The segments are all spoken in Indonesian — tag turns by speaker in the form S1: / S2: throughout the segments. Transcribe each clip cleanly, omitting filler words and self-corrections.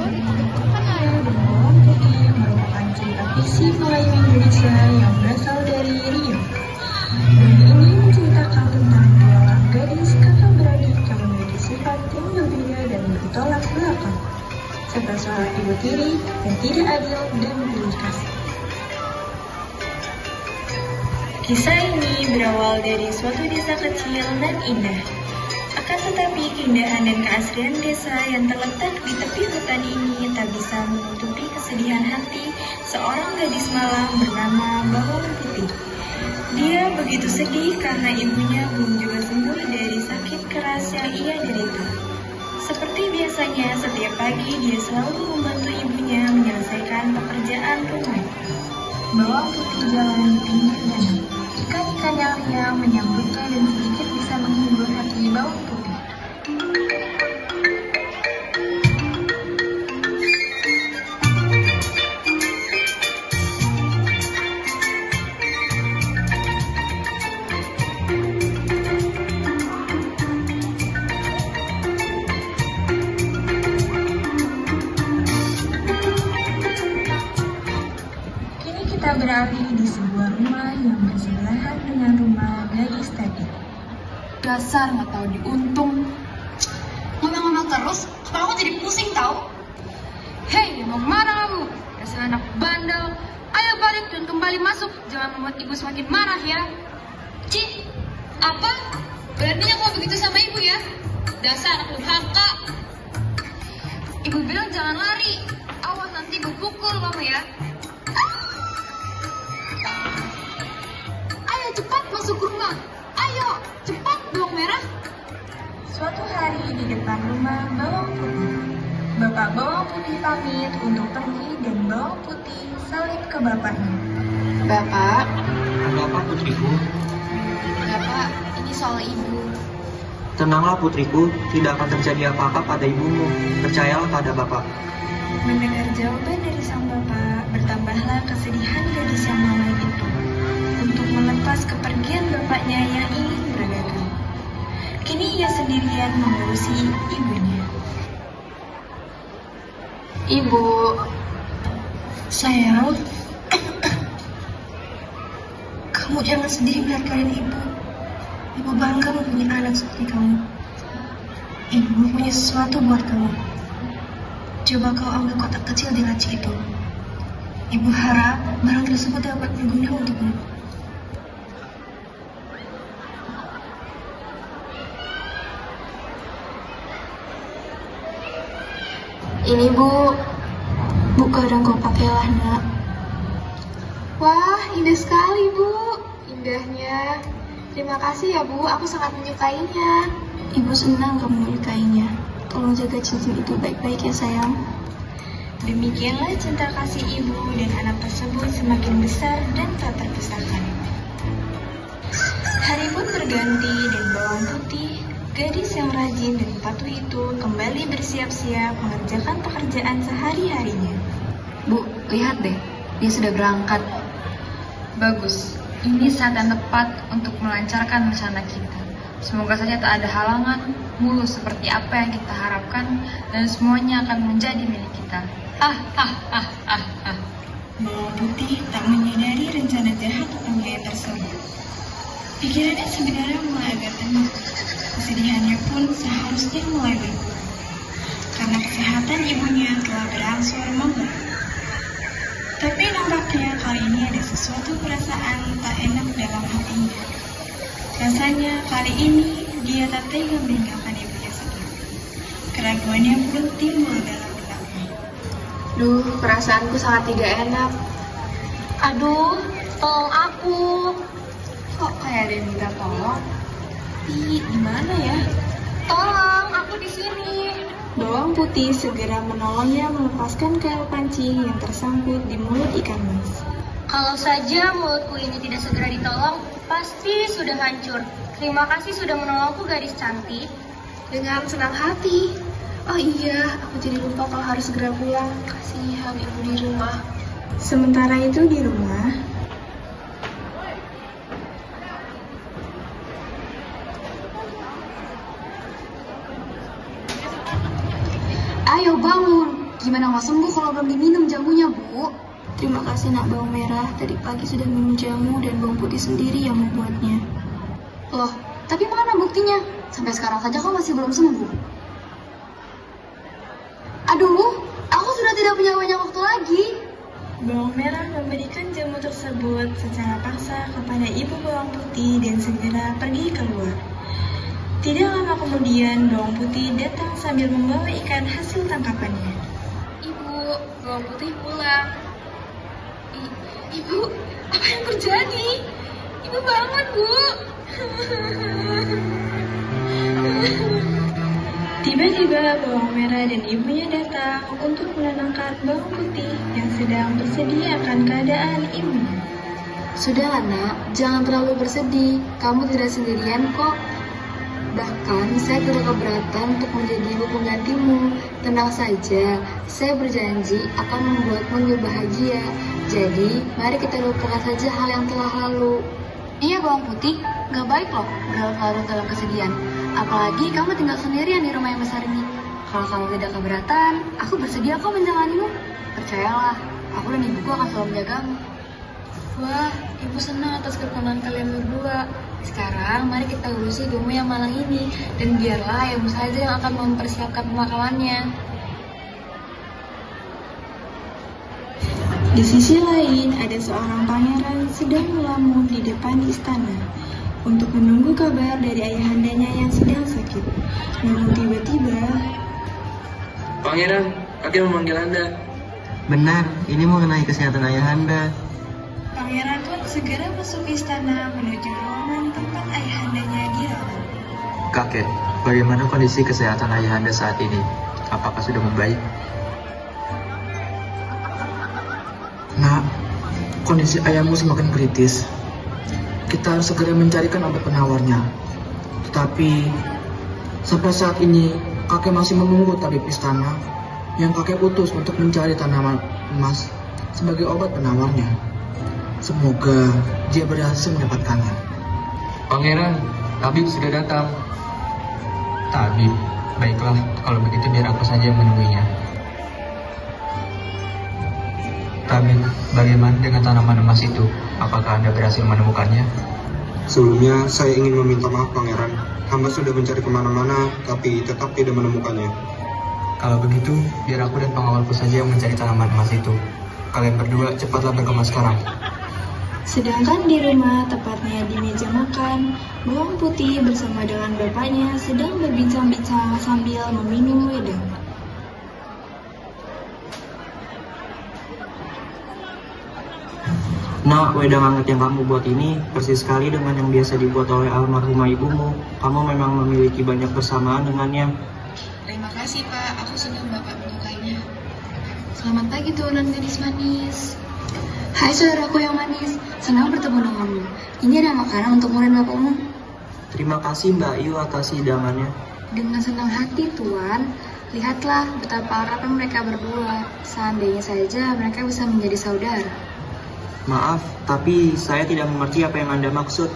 S1: Dan Bawang Putih merupakan cerita fiksi Melayu Indonesia yang berasal dari Riau. Dongeng ini menceritakan tentang dua orang gadis kakak beradik yang memiliki sifat yang berbeda dan bertolak belakang, serta seorang ibu tiri yang tidak adil dan berbelas kasih. Kisah ini berawal dari suatu desa kecil dan indah. Akan tetapi keindahan dan keasrian desa yang terletak di tepi hutan ini tak bisa menutupi kesedihan hati seorang gadis malang bernama Bawang Putih. Dia begitu sedih karena ibunya belum juga sembuh dari sakit keras yang ia derita. Seperti biasanya, setiap pagi dia selalu membantu ibunya menyelesaikan pekerjaan rumah. Bawang Putih jalan di pinggir danau. Ikan-ikan yang riang menyambutnya dan sedikit bisa menghibur hati Bawang Putih. Kini kita berada di sebuah rumah yang bersebelahan dengan rumah gadis tadi.
S2: Dasar nggak tahu diuntung. Ngomel-ngomel terus, kepala aku jadi pusing tau. Hei, mau marah kamu? Dasar anak bandel. Ayo balik dan kembali masuk. Jangan membuat ibu semakin marah ya. Ci, apa? Beraninya kamu begitu sama ibu ya? Dasar anak durhaka. Ibu bilang jangan lari. Awas nanti ibu pukul kamu ya. Ayo cepat masuk rumah. Ayo, cepat bawang merah.
S1: Suatu hari di depan rumah Bawang Putih, Bapak Bawang Putih pamit untuk pergi dan Bawang Putih salib ke bapaknya.
S2: Bapak,
S3: Ada apa putriku?
S2: Bapak, ini soal ibu.
S3: Tenanglah putriku, tidak akan terjadi apa-apa pada ibumu. Percayalah pada bapak.
S1: Mendengar jawaban dari sang bapak, bertambahlah kesedihan gadis yang malang itu untuk melepas kepergian bapaknya yang ingin berdagang. Kini ia sendirian mengurusi ibunya.
S2: Ibu,
S1: Sayang, kamu jangan sedih melihat keadaan ibu. Ibu bangga mempunyai anak seperti kamu. Ibu mempunyai sesuatu buat kamu. Coba kau ambil kotak kecil di laci itu. Ibu harap barang tersebut dapat berguna untukmu.
S2: ini Bu. Buka dan kau pakailah nak. Wah, indah sekali Bu. Indahnya. Terima kasih ya Bu, aku sangat menyukainya.
S1: Ibu senang kamu menyukainya. Tolong jaga cincin itu baik-baik ya sayang. Demikianlah cinta kasih ibu dan anak tersebut semakin besar dan tak terpisahkan. Hari pun berganti dan Bawang Putih, gadis yang rajin dan patuh itu kembali bersiap-siap mengerjakan pekerjaan sehari-harinya.
S2: Bu, lihat deh, dia sudah berangkat. Bagus, ini saat yang tepat untuk melancarkan rencana kita. Semoga saja tak ada halangan, mulus seperti apa yang kita harapkan, dan semuanya akan menjadi milik kita.
S1: Bawang Putih tak menyadari rencana jahat tetangganya tersebut. Pikirannya sebenarnya mulai agak tenang. Kesedihannya pun seharusnya mulai berkurang. Karena kesehatan ibunya telah berangsur membaik. Tapi nampaknya kali ini ada sesuatu perasaan tak enak dalam hatinya. Rasanya kali ini dia tak tega meninggalkan ibunya sendiri. Keraguannya pun timbul dalam benaknya.
S2: Duh, perasaanku sangat tidak enak. Aduh, tolong aku. Kok kayak ada yang minta tolong? Di mana ya? Tolong, aku di sini.
S1: Bawang Putih segera menolongnya melepaskan kail pancing yang tersangkut di mulut ikan mas.
S4: Kalau saja mulutku ini tidak segera ditolong, pasti sudah hancur. Terima kasih sudah menolongku, gadis cantik.
S2: Dengan senang hati. Oh iya, aku jadi lupa kalau harus segera pulang. Kasihan ibu di rumah.
S1: Sementara itu di rumah,
S2: Ayo bangun, Gimana mau sembuh kalau belum diminum jamunya, Bu?
S1: Terima kasih nak bawang merah, tadi pagi sudah minum jamu dan bawang putih sendiri yang membuatnya.
S2: Loh, tapi mana buktinya? Sampai sekarang saja kau masih belum sembuh. Aduh, aku sudah tidak punya banyak waktu lagi.
S1: Bawang merah memberikan jamu tersebut secara paksa kepada ibu bawang putih dan segera pergi keluar. Tidak lama kemudian, bawang putih datang sambil membawa ikan hasil tangkapannya.
S2: Ibu, bawang putih pulang. Ibu, apa yang terjadi? Ibu bangun, Bu.
S1: Tiba-tiba bawang merah dan ibunya datang untuk menenangkan bawang putih yang sedang bersedih akan keadaan ibunya.
S2: Sudah, Nak, jangan terlalu bersedih. Kamu tidak sendirian kok. Bahkan, saya tidak keberatan untuk menjadi ibu penggantimu. Tenang saja, saya berjanji akan membuatmu lebih bahagia. Jadi, mari kita lupakan saja hal yang telah lalu. Iya, bawang putih, gak baik loh berlarut-larut dalam kesedihan. Apalagi kamu tinggal sendirian di rumah yang besar ini. Kalau kamu tidak keberatan, aku bersedia kok menjalanimu. Percayalah, aku dan ibuku akan selalu menjagamu. Wah, ibu senang atas kepulangan kalian berdua. Sekarang mari kita urusi ibumu yang malang ini, dan biarlah ayahmu saja yang akan mempersiapkan pemakamannya.
S1: Di sisi lain, ada seorang pangeran sedang melamun di depan istana untuk menunggu kabar dari ayahandanya yang sedang sakit. Namun tiba-tiba,
S5: Pangeran, kakek memanggil Anda.
S3: Benar, ini mengenai kesehatan ayahanda.
S1: pangeran pun segera masuk istana menuju ruangan tempat ayahandanya dirawat.
S5: Kakek, bagaimana kondisi kesehatan ayahanda saat ini? Apakah sudah membaik?
S6: Nak, kondisi ayahmu semakin kritis. Kita harus segera mencarikan obat penawarnya. Tetapi, sampai saat ini, kakek masih menunggu tabib istana yang kakek utus untuk mencari tanaman emas sebagai obat penawarnya. Semoga dia berhasil mendapatkannya.
S5: Pangeran, tabib sudah datang. Tabib, baiklah, kalau begitu biar aku saja yang menemuinya. Tabib, bagaimana dengan tanaman emas itu? Apakah Anda berhasil menemukannya?
S7: Sebelumnya, saya ingin meminta maaf, Pangeran. Hamba sudah mencari kemana-mana, tapi tetap tidak menemukannya.
S5: Kalau begitu, biar aku dan pengawalku saja yang mencari tanaman emas itu. Kalian berdua cepatlah berkemas sekarang.
S1: Sedangkan di rumah, tepatnya di meja makan, bawang putih bersama dengan bapaknya sedang berbincang-bincang sambil meminum wedang.
S3: Nak, wedang hangat yang kamu buat ini persis sekali dengan yang biasa dibuat oleh almarhumah ibumu. Kamu memang memiliki banyak persamaan dengannya.
S2: Terima kasih, Pak. Aku senang Bapak menyukainya. Selamat pagi, turunan gadis manis. Hai, saudaraku yang manis. Senang bertemu denganmu. Ini ada makanan untukmu dan bapakmu.
S3: Terima kasih Mbak Yu atas hidangannya.
S2: Dengan senang hati, Tuan. Lihatlah betapa akrabnya mereka berdua. Seandainya saja mereka bisa menjadi saudara.
S3: Maaf, tapi saya tidak mengerti apa yang Anda maksud.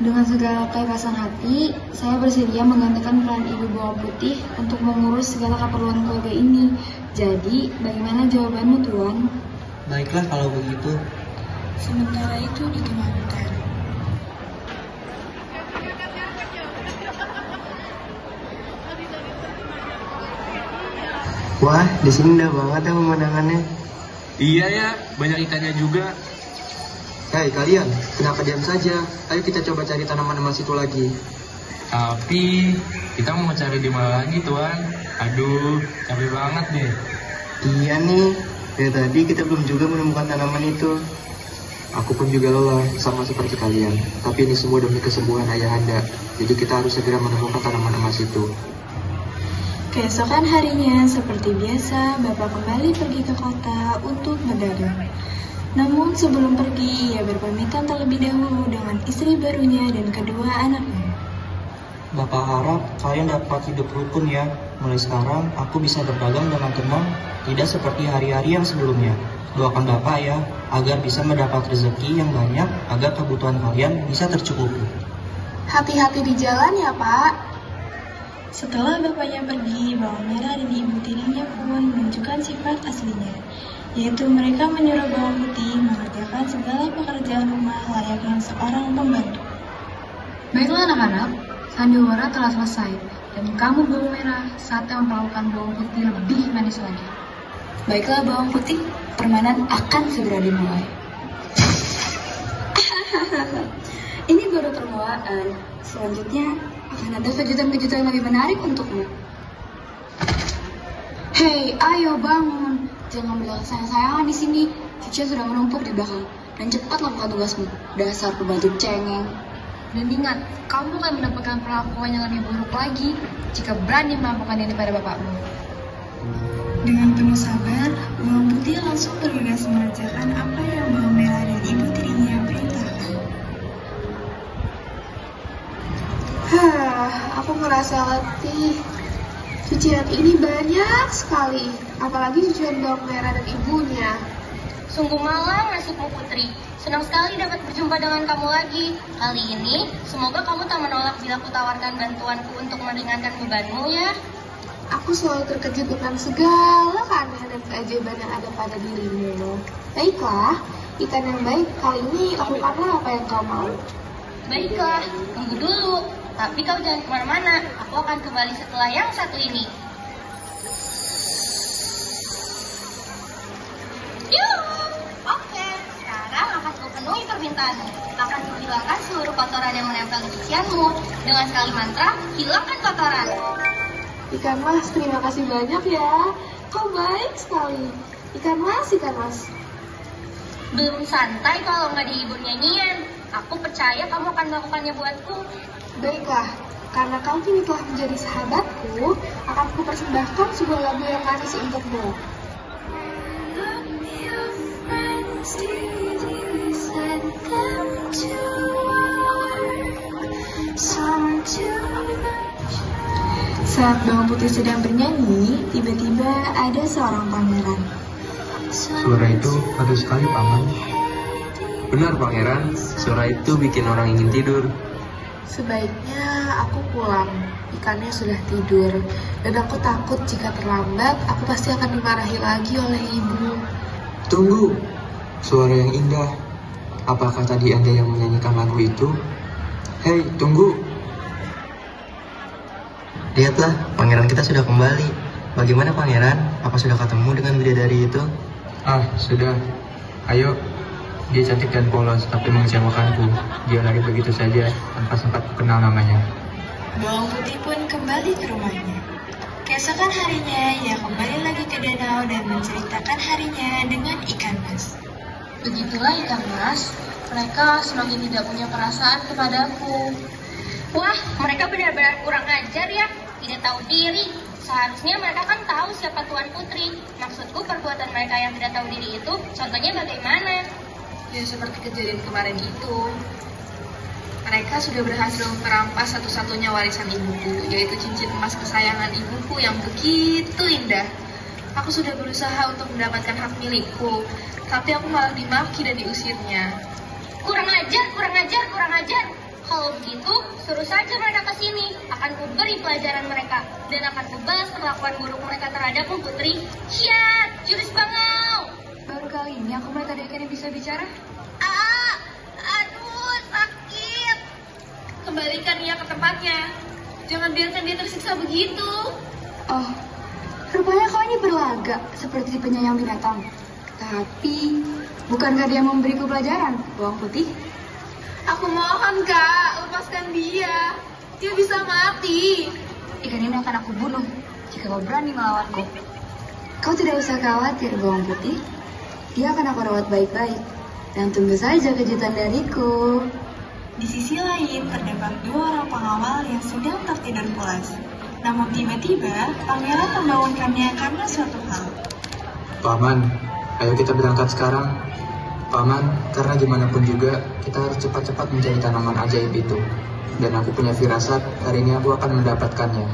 S2: Dengan segala keikhlasan hati, saya bersedia menggantikan peran ibu bawang putih untuk mengurus segala keperluan keluarga ini. Jadi, bagaimana jawabanmu, Tuan?
S3: Baiklah kalau begitu.
S1: Sementara itu di tengah hutan,
S3: Wah, di sini indah banget ya pemandangannya.
S5: Iya ya, banyak ikannya juga.
S7: Hei kalian, kenapa diam saja? Ayo kita coba cari tanaman emas itu lagi.
S5: Tapi, kita mau cari di mana lagi, Tuan? Aduh, capek banget deh.
S3: Iya nih, dari tadi kita belum juga menemukan tanaman itu.
S7: Aku pun juga lelah, sama seperti kalian. Tapi ini semua demi kesembuhan ayahanda. Jadi kita harus segera menemukan tanaman emas itu.
S1: keesokan harinya seperti biasa, Bapak kembali pergi ke kota untuk berdagang. Namun sebelum pergi, ia berpamitan terlebih dahulu dengan istri barunya dan kedua anaknya.
S3: Bapak harap kalian dapat hidup rukun ya. Mulai sekarang aku bisa berdagang dengan tenang, tidak seperti hari-hari yang sebelumnya. Doakan Bapak ya, agar bisa mendapat rezeki yang banyak, agar kebutuhan kalian bisa tercukupi.
S2: Hati-hati di jalan ya, Pak.
S1: Setelah bapaknya pergi, bawang merah dan ibu tirinya pun menunjukkan sifat aslinya, yaitu mereka menyuruh bawang putih mengerjakan segala pekerjaan rumah layaknya seorang pembantu.
S2: Baiklah anak-anak, sandiwara telah selesai, dan kamu bawang merah saatnya memperlakukan bawang putih lebih manis lagi.
S1: Baiklah bawang putih, permainan akan segera dimulai.
S8: Ini baru permulaan. Selanjutnya akan ada kejutan-kejutan yang lebih menarik untukmu.
S2: Hei, ayo bangun. Jangan bilang sayang-sayangan di sini. Cici sudah menumpuk di belakang. Dan cepat lakukan tugasmu. Dasar pembantu cengeng. Dan ingat, kamu akan mendapatkan perlakuan yang lebih buruk lagi jika berani melakukan ini pada bapakmu.
S1: Dengan penuh sabar, bawang putih langsung bergegas mengerjakan apa yang bawang merah dan ibu tirinya perintahkan.
S9: Aku merasa letih. Cucian ini banyak sekali, apalagi cucian bawang merah dan ibunya.
S4: Sungguh malang nasibmu Putri. Senang sekali dapat berjumpa dengan kamu lagi. Kali ini, semoga kamu tak menolak bila kutawarkan bantuanku untuk meringankan bebanmu ya.
S9: Aku selalu terkejut dengan segala keanehan dan keajaiban yang ada pada dirimu. Baiklah, ikan yang baik, kali ini lakukanlah apa yang kau mau.
S4: Baiklah, tunggu dulu. Tapi kau jangan kemana-mana. Aku akan kembali setelah yang satu ini. Yuh! Oke, sekarang akan kupenuhi permintaanmu. Akan kuhilangkan seluruh kotoran yang menempel di cucianmu. Dengan sekali mantra, hilangkan kotoran.
S9: Ikan mas, terima kasih banyak ya. Kau baik sekali. Ikan mas.
S4: Belum santai kalau nggak dihibur nyanyian. Aku percaya kamu akan melakukannya buatku.
S9: Baiklah, karena kau kini telah menjadi sahabatku, akan kupersembahkan sebuah lagu yang manis untukmu.
S1: Saat bawang putih sedang bernyanyi, tiba-tiba ada seorang pangeran.
S7: Suara itu bagus sekali, Paman.
S10: Benar, Pangeran. Suara itu bikin orang ingin tidur.
S9: Sebaiknya aku pulang, ikannya sudah tidur, dan aku takut jika terlambat, aku pasti akan dimarahi lagi oleh ibu.
S7: Tunggu, suara yang indah. Apakah tadi Anda yang menyanyikan lagu itu? Hei, tunggu.
S3: Lihatlah, pangeran kita sudah kembali. Bagaimana pangeran? Apa sudah ketemu dengan bidadari itu?
S5: Sudah. Ayo. Dia cantik dan polos, tapi mengecewakanku. Dia lari begitu saja, tanpa sempat kenal namanya.
S1: Bawang putih pun kembali ke rumahnya. Keesokan harinya, ia kembali lagi ke danau dan menceritakan harinya dengan ikan mas.
S2: Begitulah ikan mas, mereka semakin tidak punya perasaan kepadaku.
S4: Wah, mereka benar-benar kurang ajar ya. Tidak tahu diri. Seharusnya mereka kan tahu siapa Tuan Putri. Maksudku perbuatan mereka yang tidak tahu diri itu, contohnya bagaimana?
S9: Ya seperti kejadian kemarin itu. Mereka sudah berhasil merampas satu-satunya warisan ibuku, yaitu cincin emas kesayangan ibuku yang begitu indah. Aku sudah berusaha untuk mendapatkan hak milikku, tapi aku malah dimaki dan diusirnya.
S4: Kurang ajar. Kalau begitu, suruh saja mereka ke sini. Akan kuberi pelajaran mereka, dan akan kubalas perlakuan buruk mereka terhadapmu, Putri. Syat, jurus bangau.
S2: Baru kali ini aku melihat adik yang bisa bicara.
S4: Aduh, sakit.
S9: Kembalikan ia ke tempatnya. Jangan biarkan dia tersiksa begitu.
S2: Oh, rupanya kau ini berlagak seperti penyayang binatang. Tapi, bukankah dia memberiku pelajaran, bawang putih?
S9: Aku mohon kak, lepaskan dia. Dia bisa mati.
S2: Ikan ini akan aku bunuh jika kau berani melawanku. Kau tidak usah khawatir, bawang putih. Dia akan aku rawat baik-baik. Dan tunggu saja kejutan dariku.
S1: Di sisi lain, terdapat dua orang pengawal yang sedang tertidur pulas. Namun tiba-tiba, pangeran membangunkannya karena suatu hal.
S7: Paman, ayo kita berangkat sekarang. Paman, karena gimana pun juga, kita harus cepat-cepat mencari tanaman ajaib itu. Dan aku punya firasat, hari ini aku akan mendapatkannya.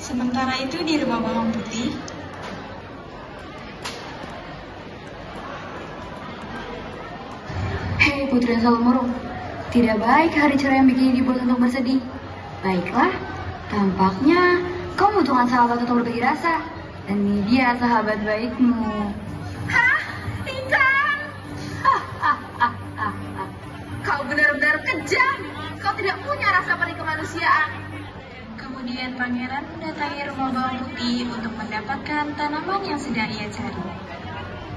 S1: Sementara itu di rumah bawang putih,
S2: Hei putri yang selalu murung, tidak baik hari cerah yang bikin dibuat untuk bersedih. Baiklah, tampaknya kau membutuhkan sahabat untuk berbagi rasa. Dan ini dia sahabat baikmu.
S9: Hah? Ikan? Kau benar-benar kejam. Kau tidak punya rasa peri kemanusiaan.
S1: Kemudian pangeran mendatangi rumah bawang putih untuk mendapatkan tanaman yang sedang ia cari.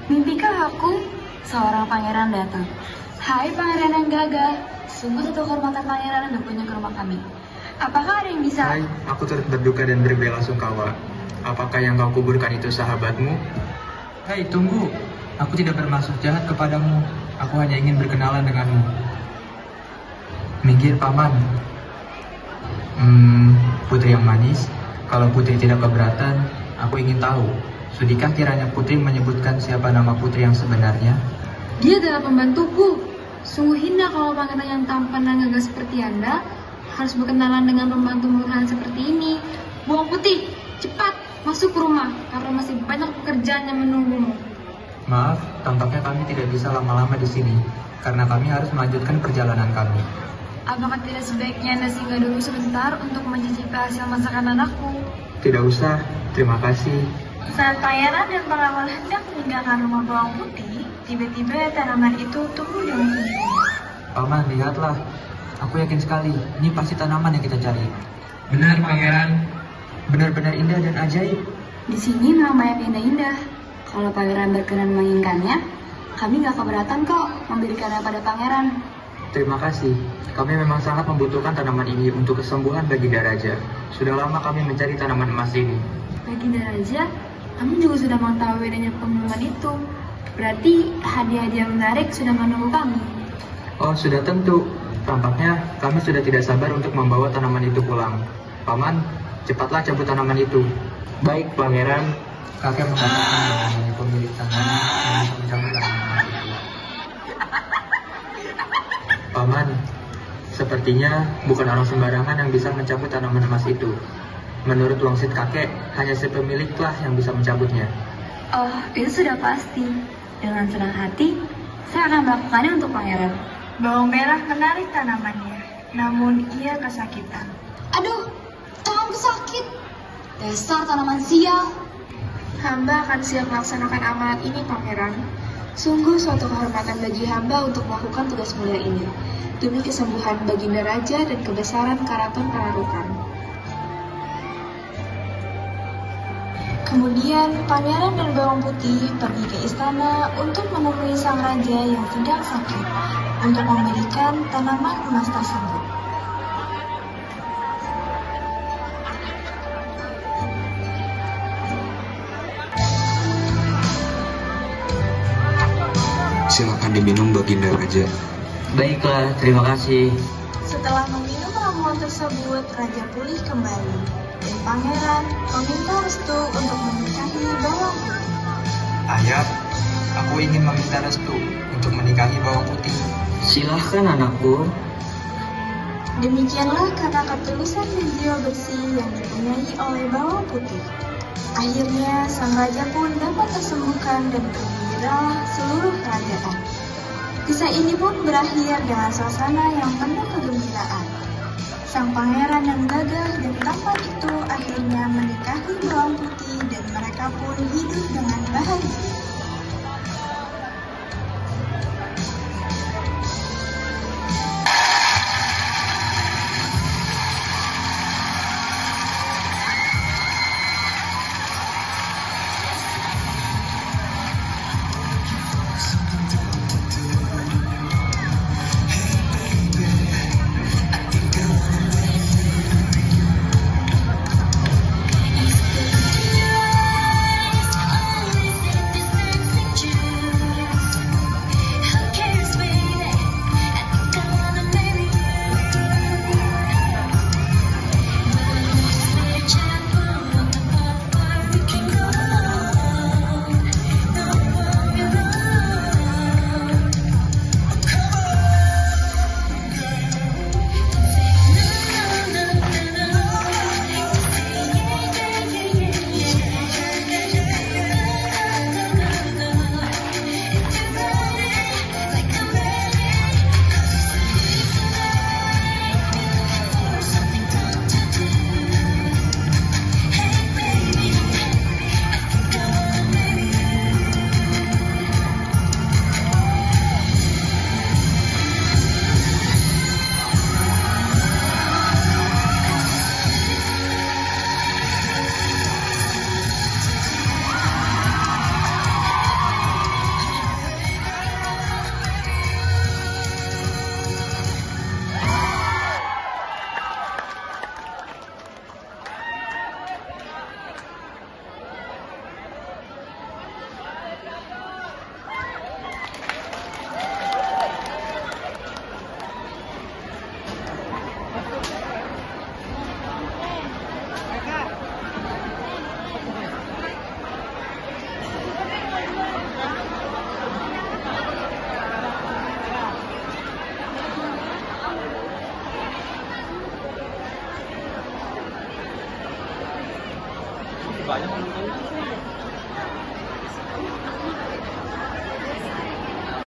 S2: Mimpikah aku? Seorang pangeran datang. Hai pangeran yang gagah, sungguh satu kehormatan pangeran berkunjung ke rumah kami. Apakah ada yang bisa...
S7: Hai, aku turut berduka dan berbelasungkawa. Apakah yang kau kuburkan itu sahabatmu?
S5: Hai, tunggu. Aku tidak bermaksud jahat kepadamu. Aku hanya ingin berkenalan denganmu. Minggir, Paman. Putri yang manis, kalau Putri tidak keberatan, aku ingin tahu. Sudikah kiranya Putri menyebutkan siapa nama Putri yang sebenarnya?
S2: Dia adalah pembantuku. Sungguh hina kalau pangeran yang tampan dan gagah seperti Anda harus berkenalan dengan pembantu murahan seperti ini. Bawang putih, cepat masuk ke rumah karena masih banyak pekerjaan yang menunggumu.
S5: Maaf, tampaknya kami tidak bisa lama-lama di sini karena kami harus melanjutkan perjalanan kami.
S2: Apakah tidak sebaiknya Anda singgah dulu sebentar untuk mencicipi hasil masakan anakku?
S7: Tidak usah, terima kasih.
S1: Saat pangeran dan pengawal hendak meninggalkan rumah bawang putih, tiba-tiba tanaman itu tumbuh dengan sendirinya.
S5: Paman, lihatlah. Aku yakin sekali, ini pasti tanaman yang kita cari.
S10: Benar, Pangeran.
S5: Benar-benar indah dan ajaib.
S2: Di sini memang banyak indah-indah. Kalau pangeran berkenan menginginkannya, kami gak keberatan kok memberikannya pada pangeran.
S7: Terima kasih. Kami memang sangat membutuhkan tanaman ini untuk kesembuhan Baginda Raja. Sudah lama kami mencari tanaman emas ini.
S2: Baginda Raja, kamu juga sudah mengetahui adanya pengumuman itu. Berarti hadiah-hadiah menarik sudah menunggu kami.
S7: Oh, sudah tentu. Tampaknya kami sudah tidak sabar untuk membawa tanaman itu pulang. Paman, cepatlah cabut tanaman itu. Baik, Pangeran.
S5: Kakek mengatakan bahwa pemilik tanaman yang bisa mencabut tanaman itu.
S7: Paman, sepertinya bukan orang sembarangan yang bisa mencabut tanaman emas itu. Menurut wangsit kakek, hanya si pemiliklah yang bisa mencabutnya.
S2: Oh, itu sudah pasti. Dengan senang hati, saya akan melakukannya untuk pangeran.
S1: Bawang merah menarik tanamannya, namun ia kesakitan.
S2: Aduh, tanganku sakit. Dasar tanaman sial.
S9: Hamba akan siap melaksanakan amanat ini, Pangeran. Sungguh suatu kehormatan bagi hamba untuk melakukan tugas mulia ini, demi kesembuhan Baginda Raja dan kebesaran Karaton Kararukan.
S1: Kemudian pangeran dan bawang putih pergi ke istana untuk menemui sang raja yang sedang sakit untuk memberikan tanaman emas tersebut.
S10: Silakan diminum, Baginda Raja.
S3: Baiklah, terima kasih.
S1: Setelah meminum ramuan tersebut, raja pulih kembali dan pangeran meminta restu untuk menikahi bawang putih.
S5: Ayah, aku ingin meminta restu untuk menikahi bawang putih.
S3: Silahkan anakku.
S1: Demikianlah karena ketulusan dan jiwa bersih yang dipunyai oleh bawang putih. Akhirnya sang raja pun dapat tersembuhkan dan bergembiralah seluruh kerajaan. Kisah ini pun berakhir dengan suasana yang penuh kegembiraan. Sang pangeran yang gagah dan tampan itu akhirnya menikahi bawang putih dan mereka pun hidup dengan bahagia.